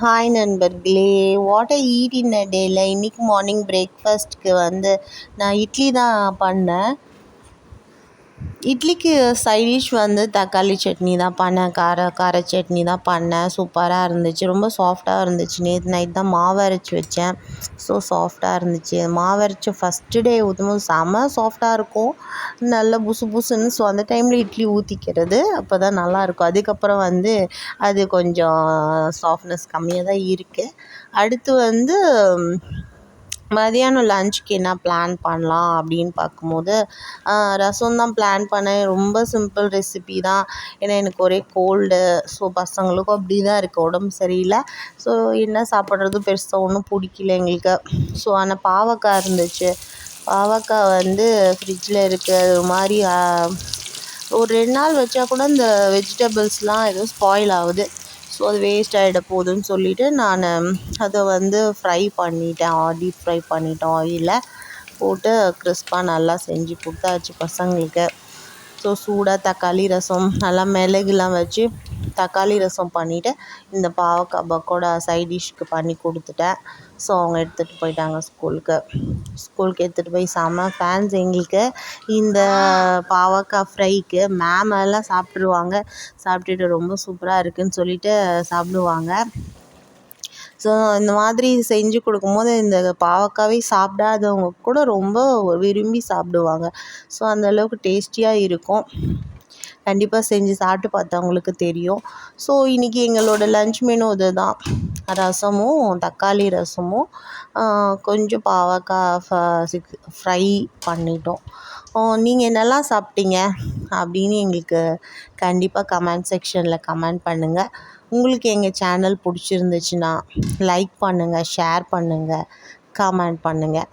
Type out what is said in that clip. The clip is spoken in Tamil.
ஹாய் நண்பர்களே! வாட் ஐ ஈட் இன் அ டேல இன்னைக்கு மார்னிங் பிரேக்ஃபாஸ்ட்க்கு நான் இட்லி தான் பண்ணேன். இட்லிக்கு சைட் டிஷ் தக்காளி சட்னி தான் பண்ணேன். கார சட்னி தான் பண்ணேன். சூப்பராக இருந்துச்சு. ரொம்ப சாஃப்டாக இருந்துச்சு. நேற்று நைட் தான் மாவு அரைச்சி வச்சேன். ஸோ சாஃப்டாக இருந்துச்சு. மாவு அரைச்சி ஃபஸ்ட்டு டே ஊற்றும்போது செம சாஃப்டாக இருக்கும். நல்லா புசு புசுன்னு. ஸோ அந்த டைமில் இட்லி ஊற்றிக்கிறது அப்போ தான் நல்லாயிருக்கும். அதுக்கப்புறம் அது கொஞ்சம் சாஃப்ட்னஸ் கம்மியாக தான் இருக்குது. அடுத்து மதியானம் லஞ்சுக்கு என்ன பிளான் பண்ணலாம் அப்படின்னு பார்க்கும்போது ரசம் தான் பிளான் பண்ணேன். ரொம்ப சிம்பிள் ரெசிபி தான். ஏன்னா எனக்கு ஒரே கோல்டு. ஸோ பசங்களுக்கும் அப்படி தான் இருக்குது. உடம்பு சரியில்லை. ஸோ என்ன சாப்பிட்றது பெருசாக ஒன்றும் பிடிக்கல எங்களுக்கு. ஸோ ஆனால் பாவக்காய் இருந்துச்சு. பாவக்காய் ஃப்ரிட்ஜில் இருக்குது. அது ஒரு மாதிரி ஒரு 2 நாள் வச்சா கூட இந்த வெஜிடபிள்ஸ்லாம் எதுவும் ஸ்பாயில் ஆகுது. ஸோ அது வேஸ்ட் ஆகிட போகுதுன்னு சொல்லிவிட்டு நான் அதை ஃப்ரை பண்ணிட்டேன். டீப் ஃப்ரை பண்ணிட்டேன். ஆயிலில் போட்டு கிறிஸ்பாக நல்லா செஞ்சு கொடுத்தாச்சு பசங்களுக்கு. ஸோ சூடாக தக்காளி ரசம் நல்லா மிளகுலாம் வச்சு தக்காளி ரசம் பண்ணிவிட்டு இந்த பாவக்காய் பக்கோடா சைட் டிஷ்க்கு பண்ணி கொடுத்துட்டேன். ஸோ அவங்க எடுத்துகிட்டு போயிட்டாங்க ஸ்கூலுக்கு எடுத்துகிட்டு போய் செம்ம ஃபேன்ஸ் எங்களுக்கு. இந்த பாவக்காய் ஃப்ரைக்கு மேம் எல்லாம் சாப்பிட்டுட்டு ரொம்ப சூப்பராக இருக்குதுன்னு சொல்லிட்டு சாப்பிடுவாங்க. ஸோ இந்த மாதிரி செஞ்சு கொடுக்கும்போது இந்த பாவக்காவே சாப்பிடாதவங்க கூட ரொம்ப விரும்பி சாப்பிடுவாங்க. ஸோ அந்தளவுக்கு டேஸ்டியாக இருக்கும். கண்டிப்பாக செஞ்சு சாப்பிட்டு பார்த்தவங்களுக்கு தெரியும். ஸோ இன்றைக்கி எங்களோட லன்ச் மெனு இது தான். ரசமும் தக்காளி ரசமும் கொஞ்சம் பாவக்காய் ஃப்ரை பண்ணிட்டோம். நீங்கள் என்னெல்லாம் சாப்பிட்டீங்க அப்படின்னு எங்களுக்கு கண்டிப்பாக கமெண்ட் செக்ஷனில் கமெண்ட் பண்ணுங்கள். உங்களுக்கு எங்கள் சேனல் பிடிச்சிருந்துச்சுன்னா லைக் பண்ணுங்கள், ஷேர் பண்ணுங்கள், கமெண்ட் பண்ணுங்கள்.